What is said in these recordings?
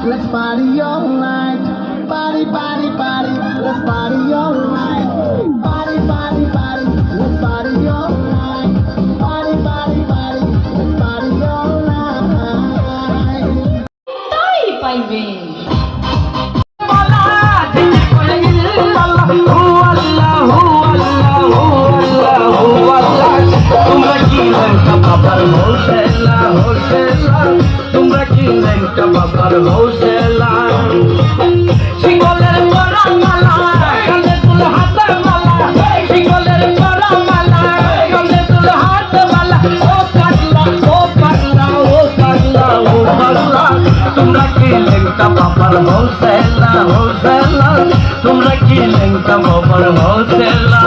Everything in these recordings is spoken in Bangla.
Let's party all night. Party, party, party. Let's party all night. Party, party, party. Let's party all night. Party, party, party. Let's party all night. তাই পাইবে তোমরা কি লেঙ্কা বাবার হোসেলা হোসেলা তোমরা কি লেঙ্কা বাবার হোসেলা শিকলের পরা মালা কাঁধে তুল হাতের মালা শিকলের পরা মালা কাঁধে তুল হাতের মালা ও পাগলা ও পাগলা ও পাগলা ও পাগলা তোমরা কি লেঙ্কা বাবার হোসেলা হোসেলা তোমরা কি লেঙ্কা বাবার হোসেলা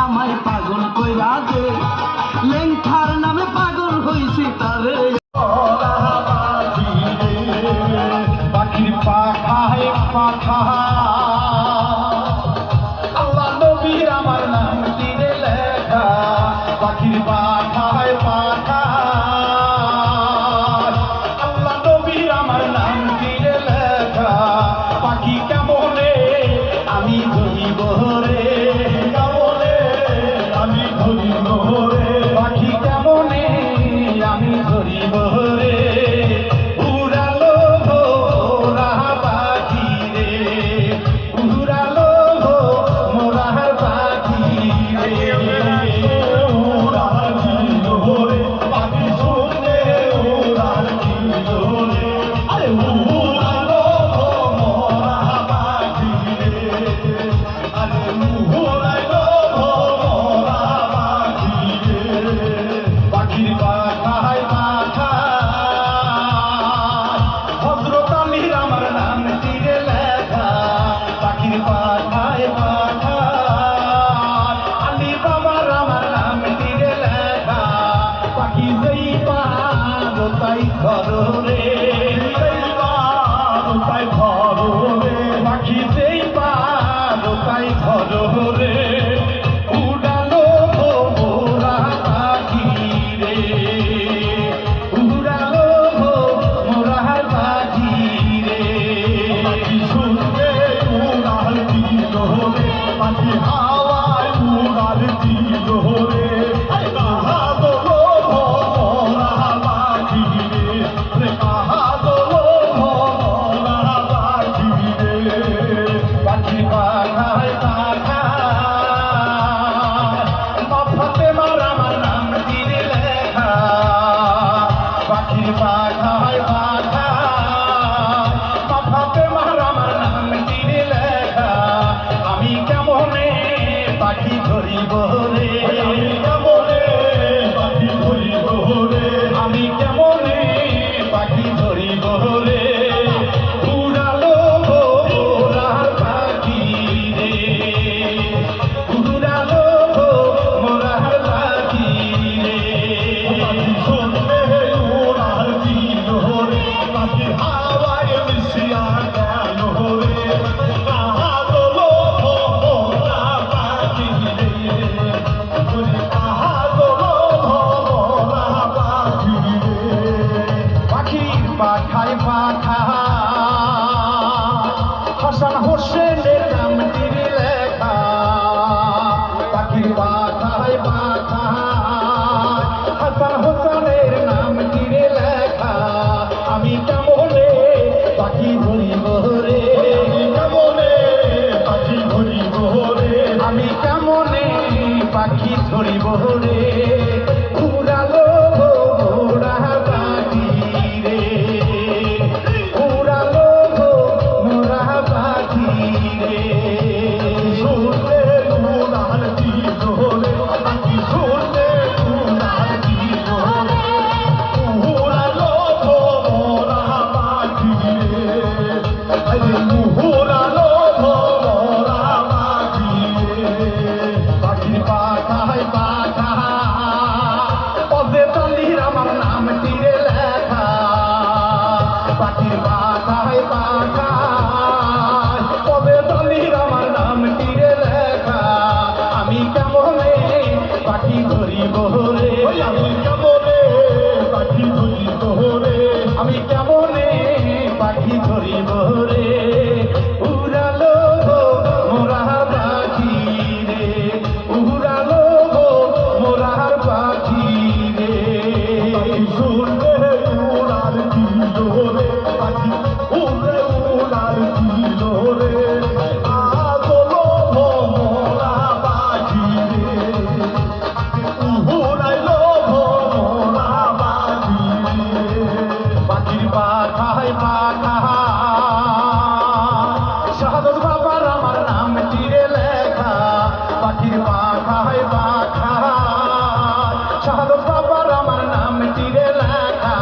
আমায় পাগল কইরা দে লেঙ্কার নামে পাগল হইছি তারে ধরিব রে উড়ালো মোরা পাখি রে উড়ালো মোরা পাখি রে উড়াল রে পাখি শুনে উড়াল রে আরে উড়ালো মোরা পাখি রে আরে উড়ালো মোরা পাখি রে পাখির পাখায় পাখায় হযরত আলীর আমার নাম তীরে লেখা পাখির পাখায় পাখায় আলী বাবার আমার নাম তীরে লেখা পাখি যেই পার তাই ধরো রে যেই পার তাই ধরো রে পাখি যেই পার তাই ধরো রে উড়ালো মোরা পাখি রে উড়ালো মোরা পাখি রে পাখি শুনতে উড়াল দিল রে পাখি হাওয়ায় উড়াল দিল রে কাহা দোলো মোরা পাখি রে কাহা দোলো মোরা পাখি রে পাখি পাখায় পাখায় মাফতে মারা আমার নাম তীরে লেখা পাখির পাখায় পাখায় মাফতে মারা আমার নাম তীরে লেখা আমি কেমনে পাখি ধরিব রে আমি কেমনে পাখি ধরিব রে আমি কেমনে পাখি ধরিব রে উড়ালো মোরা পাখি রে উড়ালো মোরা পাখি রে পাখি শুনতে উড়াল দিল রে পাখি হাওয়ায় মিশিয়া গেল রে কাহা দোলো মোরা পাখি রে কাহা দোলো মোরা পাখি রে পাখির পাখায় পাখায় হাসান হোসেনের নাম তীরে লেখা পাখির পাখায় পাখায় হাসান হোসেনের নাম তীরে লেখা আমি কেমনে পাখি ধরিব রে কেমনে পাখি ধরিব রে আমি কেমনে পাখি ধরিব রে উড়ালো মোরা পাখি রে উড়ালো মোরা পাখি রে শুনতে উড়াল দিল রে পাখি শুনতে উড়াল দিল রে উড়ালো মোরা পাখি রে আরে উড়ালো মোরা পাখি রে পাখির পাখায় পাখায় পদে তালির আমার নাম তীরে লেখা পাখির পাখায় পাখায় পদে তালির আমার নাম তীরে লেখা আমি কেমনে পাখি ধরিব রে আমি কেমনে পাখি ধরিব রে আমি কেমনে পাখি ধরিব রে উড়ালো মোরা পাখি রে উড়ালো মোরা পাখি রে শুনতে উড়াল দিল রে পাখি উড়ে উড়াল দিল রে আদলো মোরা পাখি রে উড়াইলো মোরা পাখি রে পাখির পাখায় পাখায় শাহাদত বাবার আমার নাম তীরে লেখা পাখির পাখায় পাখায় শাহাদত বাবার আমার নাম তীরে লেখা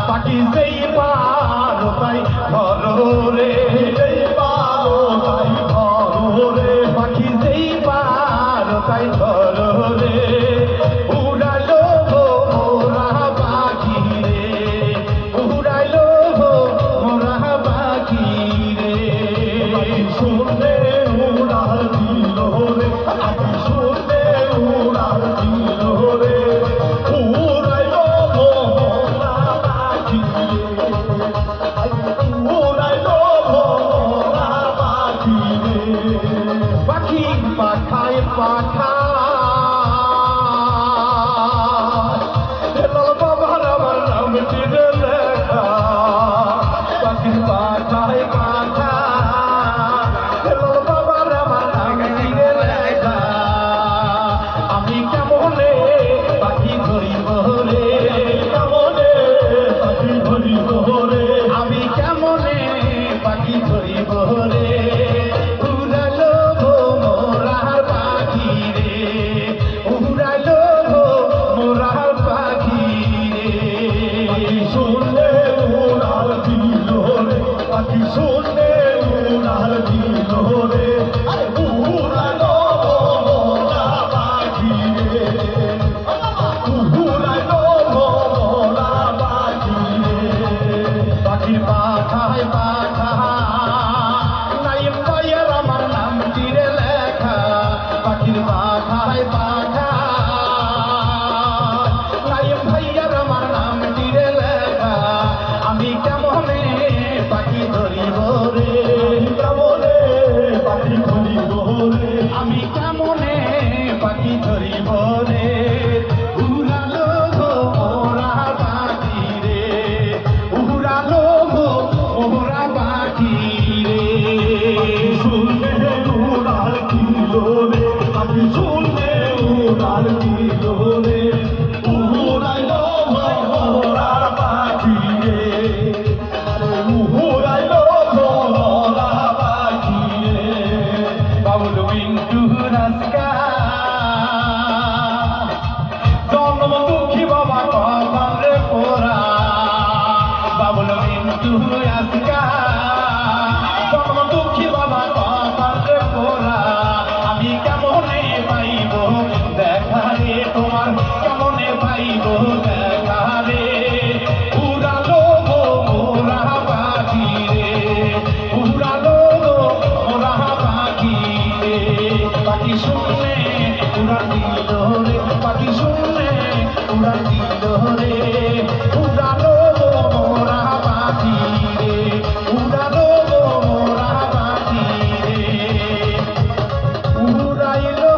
পাখি যেই পার তাই ধরো রে যেই পার তাই ধরো রে পাখি যেই পার তাই ধরো রে উড়ালো মোরা পাখি রে উড়ালো মোরা পাখি রে শুনতে উড়াল দিল রে পাখি শুনতে উড়াল দিল রে উড়াইলো মোরা পাখি রে উড়াইলো পাখি শুনলে উড়াল দিল রে, পাখি শুনলে উড়াল দিল রে, আরে উড়ালো মোরা পাখি রে, উড়ালো মোরা পাখি রে। পাখির পাখায় পাখা নাইম ভাইয়ের আমার নাম তীরে লেখা, পাখির পাখায় পাখা নাইম ভাইয়ের আমার নাম তীরে লেখা। আমি কেমনে পাখি ধরিব রে, কেমনে পাখি ধরিব রে, আমি কেমনে পাখি ধরিব রে, উড়ালো গো মোরা পাখি রে, উড়ালো গো মোরা পাখি রে। শুনলে উড়াল দিল রে, পাখি শুনলে উড়াল দিল রে, উড়াইলো মোরা পাখি রে, উড়াইলো মোরা পাখি রে। বাবুল মিন্টু রাস্কা জন্ম দুঃখী বাবা কপালে পোড়া, বাবুল মিন্টু রাস্কা জন্ম দুঃখী বাবা কপালে পোড়া। আমি কেমনে পাইব দেখা রে তোমার, কেমনে পাইব দেখা রে, উড়ালো গো মোরা পাখি রে, উড়ালো গো মোরা পাখি রে। পাখি শুনলে উড়াল দিল রে, পাখি শুনলে উড়াল দিল রে, উড়ালো গো মোরা পাখি রে, উড়ালো গো মোরা পাখি রে, উড়াইলো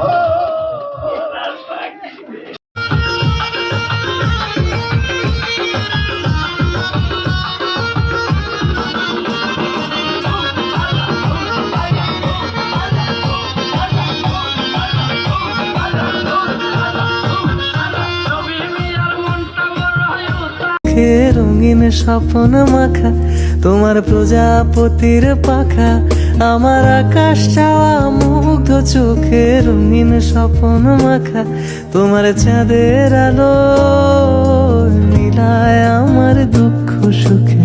মোরা পাখি রে। রঙিন স্বপ্ন মাখা তোমার প্রজাপতির পাখা, আমার আকাশ চাওয়া মুগ্ধ চোখে রঙিন স্বপ্ন মাখা, তোমার চাঁদের আলো মিলায় আমার দুঃখ সুখে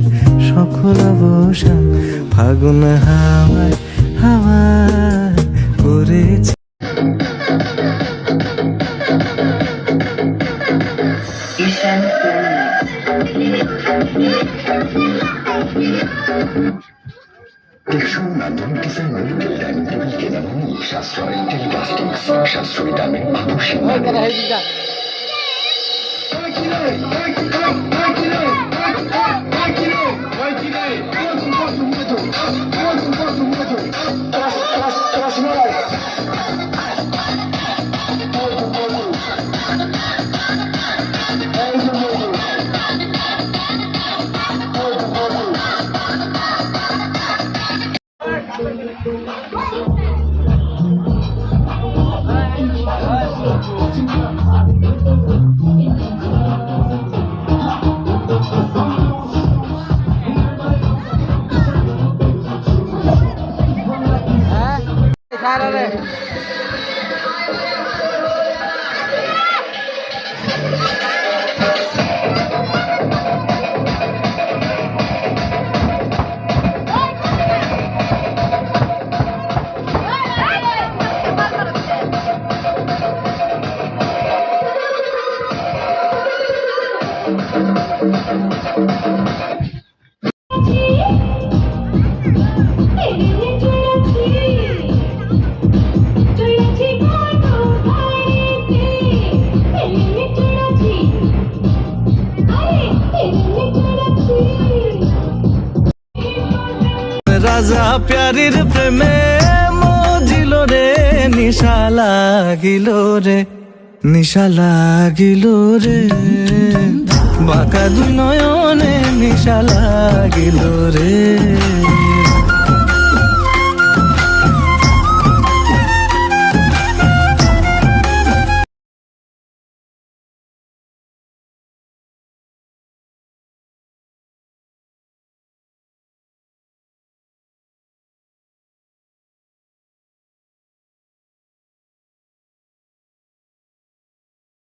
সকল অবসান, ফাগুন হাওয়ায় হাওয়ায় করেছে। টেকসই মাধ্যম ডিজাইনের টেবিল কেনা ভূমি সাশ্রয় টেলিপ্লাস্টিক্স, সাশ্রয়ী দামে আকর্ষণ। রাজা প্যারির প্রেমে মজিল রে, নিশা লাগিল রে, নিশা লাগিল রে, বাঁকা দুই নয়নে নিশা লাগিল রে।